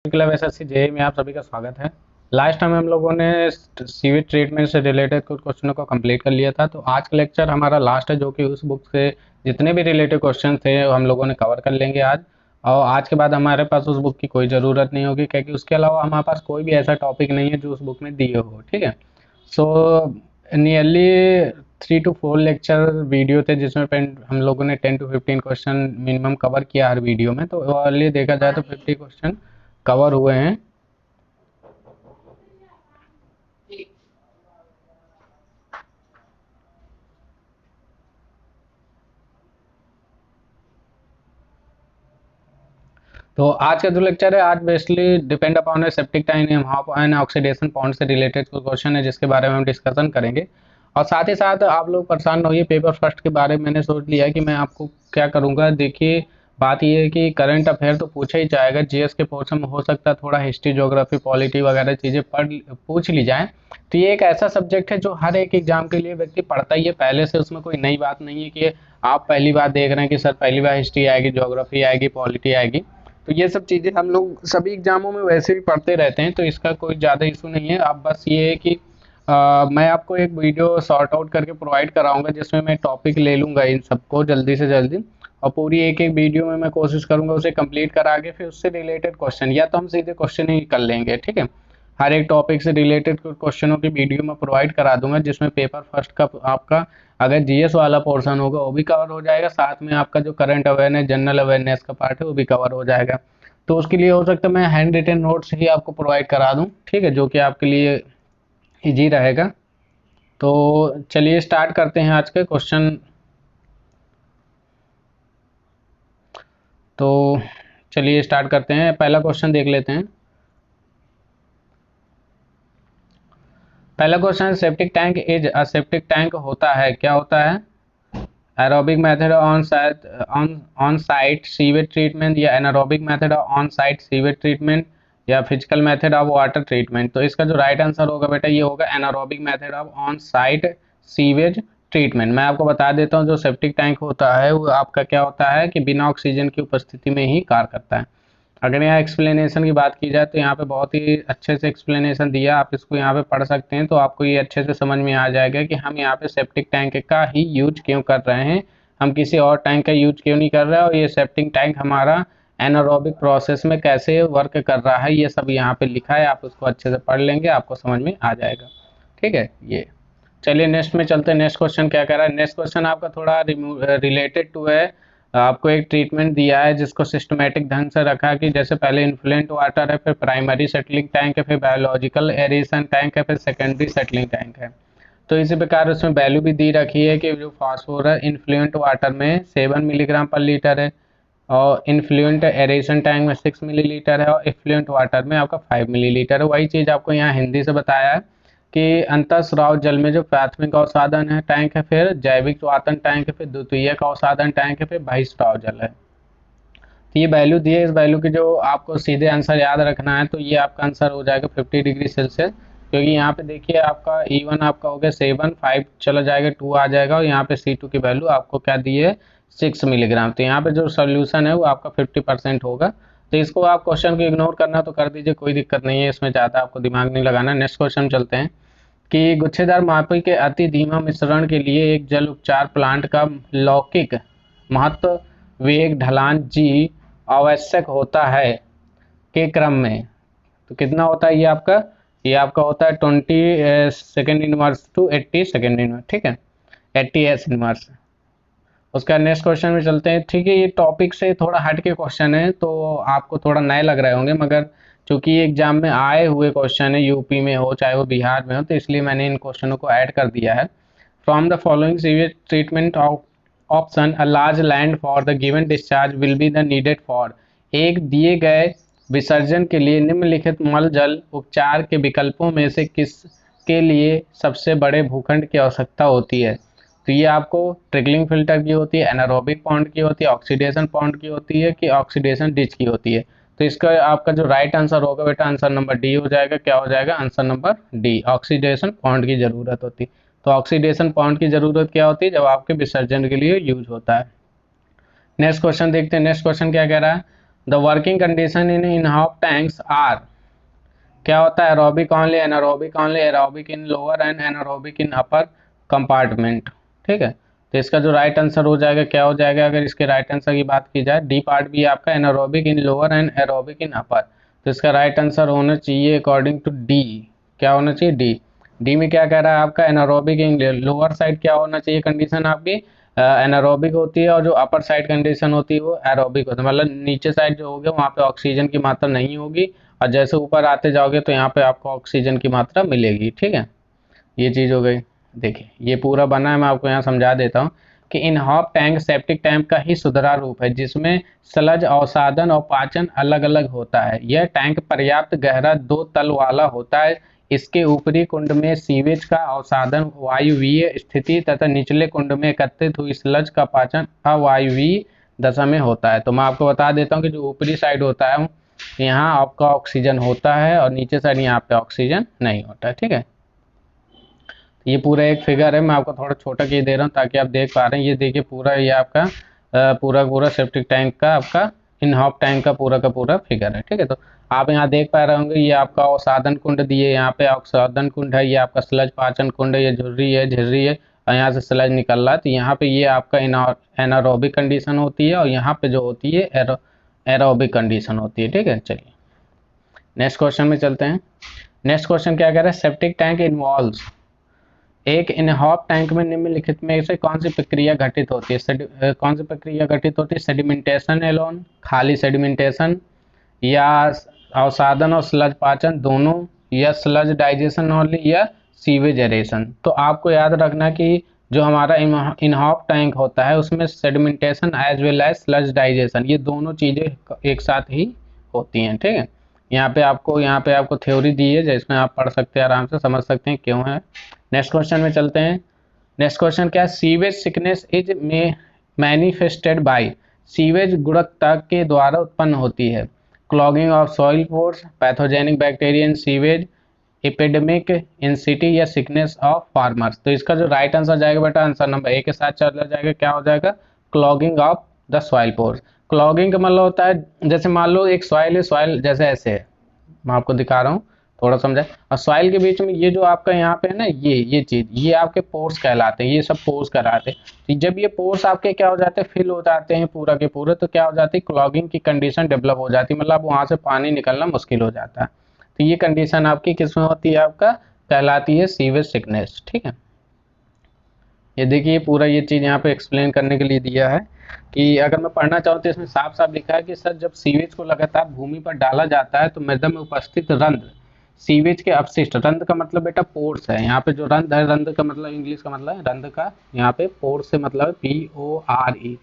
Club SSC JEE में आप सभी का स्वागत है। लास्ट टाइम हम लोगों ने सीवेज ट्रीटमेंट से रिलेटेड कुछ क्वेश्चनों को कंप्लीट कर लिया था, तो आज का लेक्चर हमारा लास्ट है, जो कि उस बुक से जितने भी रिलेटेड क्वेश्चन थे वो हम लोगों ने कवर कर लेंगे आज। और आज के बाद हमारे पास उस बुक की कोई ज़रूरत नहीं होगी, क्योंकि उसके अलावा हमारे पास कोई भी ऐसा टॉपिक नहीं है जो उस बुक में दिए हो। ठीक है, so nearly 3 to 4 lecture video थे, जिसमें हम लोगों ने 10 to 15 क्वेश्चन मिनिमम कवर किया हर वीडियो में। तो ओवरऑली देखा जाए तो 50 क्वेश्चन कवर हुए हैं। तो आज का जो लेक्चर है, आज basically depend upon septic time and oxidation point से रिलेटेड कुछ क्वेश्चन है, जिसके बारे में हम डिस्कशन करेंगे। और साथ ही साथ आप लोग परेशान न होइए, पेपर फर्स्ट के बारे में मैंने सोच लिया है कि मैं आपको क्या करूंगा। देखिए, बात ये है कि करंट अफेयर तो पूछा ही जाएगा, जीएस के पोर्शन में हो सकता है थोड़ा हिस्ट्री, ज्योग्राफी, पॉलिटी वगैरह चीज़ें पूछ ली जाए। तो ये एक ऐसा सब्जेक्ट है जो हर एक एग्जाम के लिए व्यक्ति पढ़ता ही है पहले से, उसमें कोई नई बात नहीं है कि आप पहली बार देख रहे हैं कि सर पहली बार हिस्ट्री आएगी, ज्योग्राफी आएगी, पॉलिटी आएगी। तो ये सब चीज़ें हम लोग सभी एग्जामों में वैसे भी पढ़ते रहते हैं, तो इसका कोई ज़्यादा इशू नहीं है। अब बस ये है कि मैं आपको एक वीडियो सॉर्ट आउट करके प्रोवाइड कराऊंगा, जिसमें मैं टॉपिक ले लूँगा इन सबको जल्दी से जल्दी, और पूरी एक एक वीडियो में मैं कोशिश करूँगा उसे कंप्लीट करा के फिर उससे रिलेटेड क्वेश्चन, या तो हम सीधे क्वेश्चन ही कर लेंगे। ठीक है, हर एक टॉपिक से रिलेटेड कुछ क्वेश्चनों की वीडियो मैं प्रोवाइड करा दूंगा, जिसमें पेपर फर्स्ट का आपका अगर जीएस वाला पोर्शन होगा वो भी कवर हो जाएगा, साथ में आपका जो करंट अवेयरनेस, जनरल अवेयरनेस का पार्ट है वो भी कवर हो जाएगा। तो उसके लिए हो सकता है मैं हैंड रिटन नोट्स ही आपको प्रोवाइड करा दूं, ठीक है, जो कि आपके लिए इजी रहेगा। तो चलिए स्टार्ट करते हैं आज के क्वेश्चन। तो चलिए स्टार्ट करते हैं, पहला क्वेश्चन देख लेते हैं। पहला question, septic tank is a septic tank होता है, क्या होता है? Aerobic method on site sewage treatment, या anaerobic method on site sewage treatment, या physical method of water treatment. तो इसका जो राइट आंसर होगा बेटा, ये होगा anaerobic method of on site sewage treatment. मैं आपको बता देता हूँ, जो सेप्टिक टैंक होता है वो आपका क्या होता है कि बिना ऑक्सीजन की उपस्थिति में ही कार्य करता है। अगर यहाँ एक्सप्लेनेशन की बात की जाए तो यहाँ पे बहुत ही अच्छे से एक्सप्लेनेशन दिया, आप इसको यहाँ पे पढ़ सकते हैं, तो आपको ये अच्छे से समझ में आ जाएगा कि हम यहाँ पे सेप्टिक टैंक का ही यूज क्यों कर रहे हैं, हम किसी और टैंक का यूज क्यों नहीं कर रहे हैं, और ये सेप्टिक टैंक हमारा एनारोबिक प्रोसेस में कैसे वर्क कर रहा है, ये सब यहाँ पे लिखा है। आप उसको अच्छे से पढ़ लेंगे, आपको समझ में आ जाएगा। ठीक है, ये चलिए नेक्स्ट में चलते हैं। नेक्स्ट क्वेश्चन क्या कह रहा है? नेक्स्ट क्वेश्चन आपका थोड़ा रिलेटेड टू है। आपको एक ट्रीटमेंट दिया है जिसको सिस्टमेटिक ढंग से रखा कि जैसे पहले इन्फ्लुएंट वाटर है, फिर प्राइमरी सेटलिंग टैंक है, फिर बायोलॉजिकल एरेशन टैंक है, फिर सेकेंडरी सेटलिंग टैंक है। तो इसी प्रकार उसमें वैल्यू भी दी रखी है कि जो फास्फोरस इन्फ्लुएंट वाटर में 7 मिलीग्राम पर लीटर है, और इन्फ्लुएंट एरेशन टैंक में 6 मिलीलीटर है, और इफ्लुएंट वाटर में आपका 5 मिलीलीटर है। वही चीज़ आपको यहाँ हिंदी से बताया है कि अंतःस्राव जल में जो प्राथमिक अवसादन है टैंक है, फिर जैविक स्वातन टैंक है, फिर द्वितीयक अवसादन टैंक है, फिर बहिस्राव जल है। तो ये वैल्यू दी है, इस वैल्यू की जो आपको सीधे आंसर याद रखना है, तो ये आपका आंसर हो जाएगा 50 डिग्री सेल्सियस, क्योंकि यहाँ पे देखिए आपका E1 आपका हो गया 7, 5 चला जाएगा, 2 आ जाएगा, और यहाँ पे C2 की वैल्यू आपको क्या दी है 6 मिलीग्राम। तो यहाँ पे जो सोल्यूशन है वो आपका 50% होगा। तो इसको आप क्वेश्चन को इग्नोर करना तो कर दीजिए, कोई दिक्कत नहीं है, इसमें ज़्यादा आपको दिमाग नहीं लगाना। नेक्स्ट क्वेश्चन चलते हैं कि गुच्छेदार मापी के अति धीमा मिश्रण के लिए एक जल उपचार प्लांट का लौकिक महत्व वेग ढलान जी आवश्यक होता है के क्रम में। तो कितना होता है ये आपका होता है 20 second inverse two 80 second inverse. ठीक है, 80 एस इनवर्स। उसका नेक्स्ट क्वेश्चन में चलते हैं। ठीक है, ये टॉपिक से थोड़ा हट के क्वेश्चन है, तो आपको थोड़ा नए लग रहे होंगे, मगर चूंकि एग्जाम में आए हुए क्वेश्चन है, यूपी में हो चाहे वो बिहार में हो, तो इसलिए मैंने इन क्वेश्चनों को ऐड कर दिया है। From the following sewage treatment option a large land for the given discharge will be the needed for. एक दिए गए विसर्जन के लिए निम्नलिखित मल जल उपचार के विकल्पों में से किस के लिए सबसे बड़े भूखंड की आवश्यकता होती है? तो ये आपको ट्रिकलिंग फिल्टर की होती है, एनारोबिक पॉन्ड की होती है, ऑक्सीडेशन पॉन्ड की होती है, कि ऑक्सीडेशन डिच की होती है? तो इसका आपका जो राइट आंसर होगा बेटा, आंसर नंबर डी हो जाएगा। क्या हो जाएगा? Answer number D, oxidation pond की जरूरत होती है। तो ऑक्सीडेशन पॉन्ड की जरूरत क्या होती है? जब आपके विसर्जन के लिए यूज होता है। नेक्स्ट क्वेश्चन देखते हैं। नेक्स्ट क्वेश्चन क्या कह रहा है? The working condition in Imhoff tanks are, क्या होता है, aerobic only, anaerobic only, aerobic in lower and anaerobic in upper compartment. ठीक है, तो इसका जो राइट आंसर हो जाएगा क्या हो जाएगा, अगर इसके राइट आंसर की बात की जाए, डी पार्ट भी आपका anaerobic in lower and aerobic in upper, तो इसका राइट आंसर होना चाहिए अकॉर्डिंग टू डी, क्या होना चाहिए, डी। डी में क्या कह रहा है आपका, एनारोबिक इन लोअर साइड क्या होना चाहिए कंडीशन आपकी, एनारोबिक होती है, और जो अपर साइड कंडीशन होती है वो एरोबिक होती है, मतलब नीचे साइड जो होगी वहाँ पे ऑक्सीजन की मात्रा नहीं होगी, और जैसे ऊपर आते जाओगे तो यहाँ पे आपको ऑक्सीजन की मात्रा मिलेगी। ठीक है, ये चीज़ हो गई। देखिए ये पूरा बना है, मैं आपको यहाँ समझा देता हूँ कि इनहॉप टैंक सेप्टिक टैंक का ही सुधरा रूप है, जिसमें स्लज अवसादन और पाचन अलग अलग होता है। यह टैंक पर्याप्त गहरा 2 तल वाला होता है। इसके ऊपरी कुंड में सीवेज का अवसादन वायुवीय स्थिति तथा निचले कुंड में एकत्रित हुई स्लज का पाचन अवायुवीय दशा में होता है। तो मैं आपको बता देता हूँ कि जो ऊपरी साइड होता है यहाँ आपका ऑक्सीजन होता है, और नीचे साइड यहाँ पे ऑक्सीजन नहीं होता है। ठीक है, ये पूरा एक फिगर है, मैं आपको थोड़ा छोटा की दे रहा हूँ ताकि आप देख पा रहे हैं। ये देखिए पूरा ये आपका पूरा सेप्टिक टैंक का आपका इनहॉप टैंक का पूरा फिगर है। ठीक है, तो आप यहाँ देख पा रहे होंगे, ये आपका अवसादन कुंड दिए, यहाँ पे अवसादन कुंड है, ये आपका स्लज पाचन कुंड है, ये झुर्री है, झिर्री है, और यहाँ से स्लज निकल रहा है। तो यहाँ पे ये आपका एनारोबिक कंडीशन होती है, और यहाँ पे जो होती है एरोबिक कंडीशन होती है। ठीक है, चलिए नेक्स्ट क्वेश्चन में चलते हैं। नेक्स्ट क्वेश्चन क्या कह रहा है, सेप्टिक टैंक इन्वॉल्व्स, एक इनहॉप टैंक में निम्नलिखित में से कौन सी प्रक्रिया घटित होती है, कौन सी प्रक्रिया घटित होती है, सेडिमेंटेशन एलोन, खाली सेडिमेंटेशन, या अवसादन और स्लज पाचन दोनों, या स्लज डाइजेशन ओनली, या सीवेज एरेशन। तो आपको याद रखना कि जो हमारा इनहॉप टैंक होता है उसमें sedimentation as well as sludge digestion, ये दोनों चीज़ें एक साथ ही होती हैं। ठीक है, यहाँ पे आपको थ्योरी दी है जिसमें आप पढ़ सकते हैं, आराम से समझ सकते हैं क्यों है। नेक्स्ट क्वेश्चन में चलते हैं। नेक्स्ट क्वेश्चन क्या है, सीवेज सिकनेस इज में मैनिफेस्टेड बाय, सीवेज गुणवत्ता के द्वारा उत्पन्न होती है, clogging of soil pores, pathogenic bacteria in sewage, epidemic in city, या सिकनेस ऑफ फार्मर्स। तो इसका जो राइट आंसर जाएगा बेटा, आंसर नंबर ए के साथ चला जाएगा, क्या हो जाएगा, clogging of the soil pores. Clogging का मतलब होता है, जैसे मान लो एक सॉइल है, सॉइल जैसे ऐसे है, मैं आपको दिखा रहा हूँ थोड़ा समझाए, और सॉइल के बीच में ये जो आपका यहाँ पे है ना, ये चीज, ये आपके पोर्स कहलाते हैं, ये सब पोर्स कराते हैं। तो जब ये पोर्स आपके क्या हो जाते हैं, फिल हो जाते हैं पूरा के पूरे, तो क्या हो जाती है, क्लॉगिंग की कंडीशन डेवलप हो जाती है, मतलब वहां से पानी निकलना मुश्किल हो जाता है। तो ये कंडीशन आपकी किसमें होती है, आपका कहलाती है सीवेज सिकनेस। ठीक है, ये देखिए पूरा ये चीज यहाँ पे एक्सप्लेन करने के लिए दिया है कि अगर मैं पढ़ना चाहूँ तो इसमें साफ साफ लिखा है कि सर जब सीवेज को लगातार भूमि पर डाला जाता है तो मृदा में उपस्थित रंध्र सीवेज के अपशिष्ट, रंध्र का मतलब बेटा पोर्स है, यहाँ पे जो रंध्र है, रंध्र का मतलब इंग्लिश का मतलब है रंध्र का, यहाँ पे पोर्स से मतलब PORE।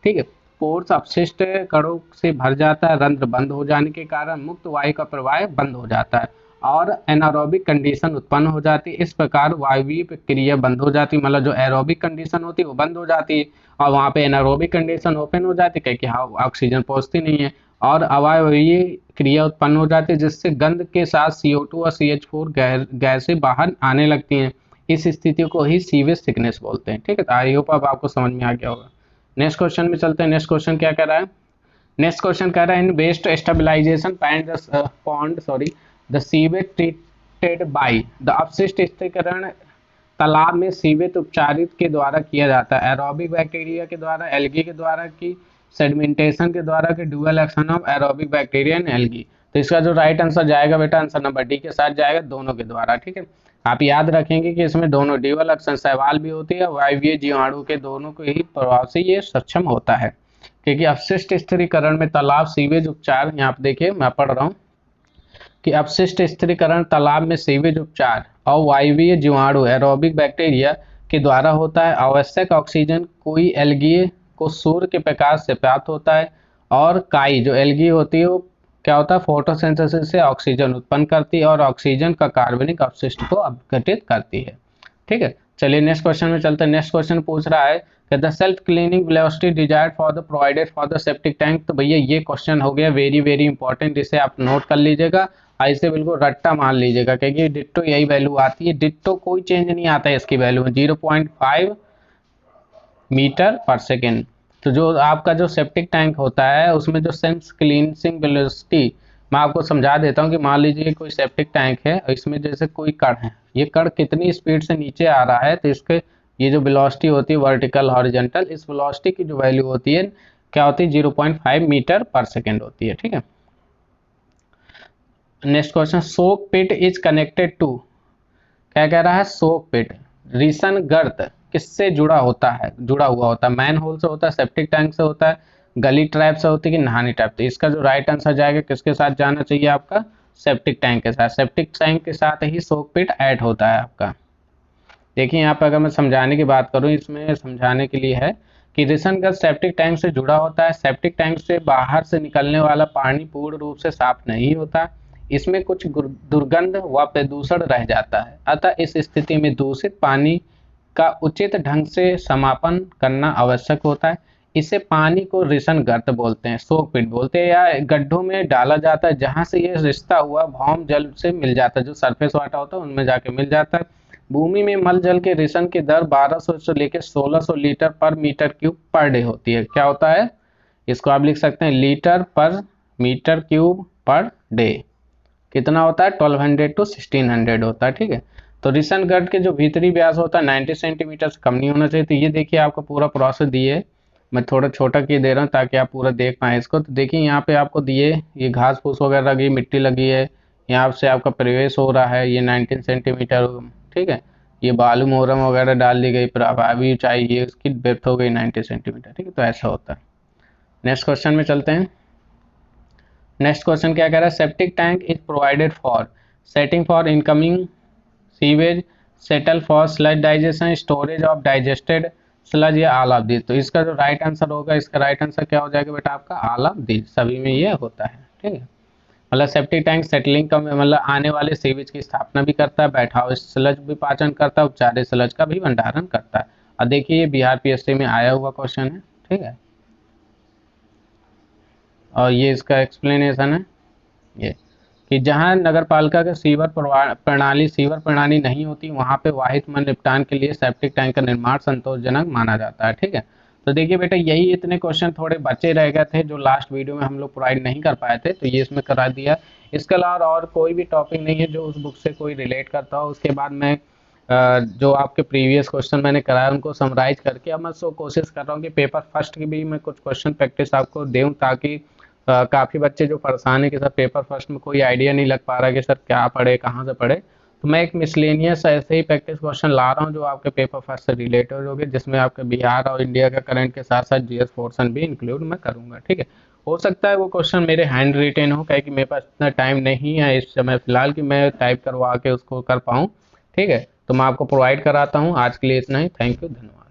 ठीक है, पोर्स अपशिष्ट कणों से भर जाता है, रंध्र बंद हो जाने के कारण मुक्त वायु का प्रवाह बंद हो जाता है और एनारोबिक कंडीशन उत्पन्न हो जाती है। इस प्रकार वायवीय प्रक्रिया बंद हो जाती है, मतलब जो एरोबिक कंडीशन होती है वो बंद हो जाती है, और वहाँ पे एनारोबिक कंडीशन ओपन हो जाती है क्योंकि हाँ ऑक्सीजन पहुँचती नहीं है, और अवायवीय क्रिया उत्पन्न हो जाती है, जिससे गंध के साथ CO2 और CH4 गैसें बाहर आने लगती हैं। इस स्थिति को ही सीवेज सिकनेस बोलते हैं। ठीक है, तो आई होप अब आपको समझ में आ गया होगा। नेक्स्ट क्वेश्चन में चलते हैं। नेक्स्ट क्वेश्चन क्या कह रहा है, नेक्स्ट क्वेश्चन कह रहा है in waste stabilisation pond the sewage treated by the अपशिष्ट स्थिरीकरण तालाब में सीवेज उपचारित के द्वारा किया जाता है, एरोबिक बैक्टीरिया के द्वारा, एल्गी के द्वारा, की सेडिमेंटेशन के द्वारा, के dual action of aerobic bacteria and algae. तो इसका जो राइट आंसर जाएगा बेटा, आंसर नंबर डी के साथ जाएगा, दोनों के द्वारा। ठीक है, आप याद रखेंगे कि इसमें दोनों ड्यूअल एक्शन शैवाल भी होती है, वायवीय जीवाणु के दोनों के ही प्रभाव से ये सक्षम होता है, क्योंकि अपशिष्ट स्थिरीकरण में तालाब सीवेज उपचार, यहाँ पे देखिए मैं पढ़ रहा हूँ कि अपशिष्ट स्थिरीकरण तालाब में सीवेज उपचार और वायवीय जीवाणु एरोबिक बैक्टीरिया के द्वारा होता है। आवश्यक ऑक्सीजन कोई एल्गी को सूर्य के प्रकाश से प्राप्त होता है, और काई जो एल्गी होती है वो क्या होता है, फोटोसिंथेसिस से ऑक्सीजन उत्पन्न करती है और ऑक्सीजन का कार्बनिक अपशिष्ट को अपघटित करती है। ठीक है, चलिए नेक्स्ट क्वेश्चन में चलते हैं। नेक्स्ट क्वेश्चन पूछ रहा है कि the self cleaning velocity desired for the provided for the septic tank. तो भैया ये क्वेश्चन हो गया वेरी वेरी इंपॉर्टेंट, इसे आप नोट कर लीजिएगा, ऐसे बिल्कुल रट्टा मान लीजिएगा, क्योंकि डिट्टो यही वैल्यू आती है, डिट्टो कोई चेंज नहीं आता है इसकी वैल्यू में, 0.5 मीटर पर सेकेंड। तो जो आपका जो सेप्टिक टैंक होता है उसमें जो सेंस क्लींसिंग वेलोसिटी, मैं आपको समझा देता हूँ कि मान लीजिए कोई सेप्टिक टैंक है और इसमें जैसे कोई कण है, ये कण कितनी स्पीड से नीचे आ रहा है, तो इसके ये जो वेलोसिटी होती है वर्टिकल हॉरिजॉन्टल, इस वेलोसिटी की जो वैल्यू होती है क्या होती है 0.5 मीटर पर सेकेंड होती है। ठीक है, next question, soak pit is connected to, क्या कह रहा है, सोक पिट रीसन गर्त किससे जुड़ा होता है, जुड़ा हुआ होता है, मैन होल से होता है, सेप्टिक टैंक से होता है, गली ट्रैप से होती है कि नहानी ट्रैप। तो इसका जो राइट आंसर जाएगा किसके साथ जाना चाहिए आपका, सेप्टिक टैंक के साथ। सेप्टिक टैंक के साथ ही सोक पिट ऐड होता है आपका। देखिए यहाँ पर अगर मैं समझाने की बात करूँ, इसमें समझाने के लिए है कि रीसन गर्त सेप्टिक टैंक से जुड़ा होता है। सेप्टिक टैंक से बाहर से निकलने वाला पानी पूर्ण रूप से साफ नहीं होता, इसमें कुछ दुर्गंध व प्रदूषण रह जाता है, अतः इस स्थिति में दूषित पानी का उचित ढंग से समापन करना आवश्यक होता है। इसे पानी को रीसन गर्त बोलते हैं, सोक पिट बोलते हैं, या गड्ढों में डाला जाता है जहां से ये रिश्ता हुआ भौम जल से मिल जाता है, जो सरफेस वाटर होता है उनमें जाके मिल जाता है। भूमि में मल जल के रीसन की दर 1200 से लेकर 1600 लीटर पर मीटर क्यूब पर डे होती है। क्या होता है, इसको आप लिख सकते हैं लीटर पर मीटर क्यूब पर डे। कितना होता है, 1200 to 1600 होता है। ठीक है, तो रीसन गर्त के जो भीतरी व्यास होता है 90 सेंटीमीटर से कम नहीं होना चाहिए। तो ये देखिए आपको पूरा प्रोसेस दिए, मैं थोड़ा छोटा किए दे रहा हूँ ताकि आप पूरा देख पाएँ इसको। तो देखिए यहाँ पे आपको दिए, ये घास फूस वगैरह लगी, मिट्टी लगी है, यहाँ से आपका प्रवेश हो रहा है, ये 19 सेंटीमीटर। ठीक है, ये बालू मोरम वगैरह डाल दी गई, प्रभावी ऊंचाई ये उसकी डेप्थ हो गई 90 सेंटीमीटर। ठीक है, तो ऐसा होता है। नेक्स्ट क्वेश्चन में चलते हैं। नेक्स्ट क्वेश्चन क्या कह रहा है, septic tank is provided for setting for incoming sewage, settle for sludge digestion, storage of digested sludge, या ऑल ऑफ दिस। तो इसका जो राइट आंसर होगा, इसका राइट आंसर क्या हो जाएगा बेटा आपका, ऑल ऑफ दिस, सभी में ये होता है। ठीक है, मतलब सेप्टिक टैंक सेटलिंग का मतलब आने वाले सीवेज की स्थापना भी करता है, बैठा हुआ स्लज भी पाचन करता है, उपचारित स्लज का भी भंडारण करता है। और देखिए ये बिहार पीएससी में आया हुआ क्वेश्चन है। ठीक है, और ये इसका एक्सप्लेनेशन है, ये कि जहां नगर पालिका के सीवर प्रणाली नहीं होती, वहां पे वाहित मल निपटान के लिए सेप्टिक टैंक का निर्माण संतोषजनक माना जाता है। ठीक है, तो देखिए बेटा यही इतने क्वेश्चन थोड़े बचे रह गए थे जो लास्ट वीडियो में हम लोग प्रोवाइड नहीं कर पाए थे, तो ये इसमें करा दिया। इसके अलावा और कोई भी टॉपिक नहीं है जो उस बुक से कोई रिलेट करता हो। उसके बाद मैं जो आपके प्रीवियस क्वेश्चन मैंने कराया उनको समराइज करके अब मैं कोशिश कर रहा हूँ कि पेपर फर्स्ट की भी मैं कुछ क्वेश्चन प्रैक्टिस आपको दूँ, ताकि काफ़ी बच्चे जो परेशान है कि सर पेपर फर्स्ट में कोई आइडिया नहीं लग पा रहा है कि सर क्या पढ़े कहाँ से पढ़े, तो मैं एक मिसलेनियस ऐसे ही प्रैक्टिस क्वेश्चन ला रहा हूँ जो आपके पेपर फर्स्ट से रिलेटेड होंगे, जिसमें आपके बिहार और इंडिया का करंट के साथ साथ जीएस पोर्शन भी इंक्लूड मैं करूँगा। ठीक है, हो सकता है वो क्वेश्चन मेरे हैंड रिटेन हो, क्या कि मेरे पास इतना टाइम नहीं है इस समय फिलहाल कि मैं टाइप करवा के उसको कर पाऊँ। ठीक है, तो मैं आपको प्रोवाइड कराता हूँ। आज के लिए इतना ही, थैंक यू, धन्यवाद।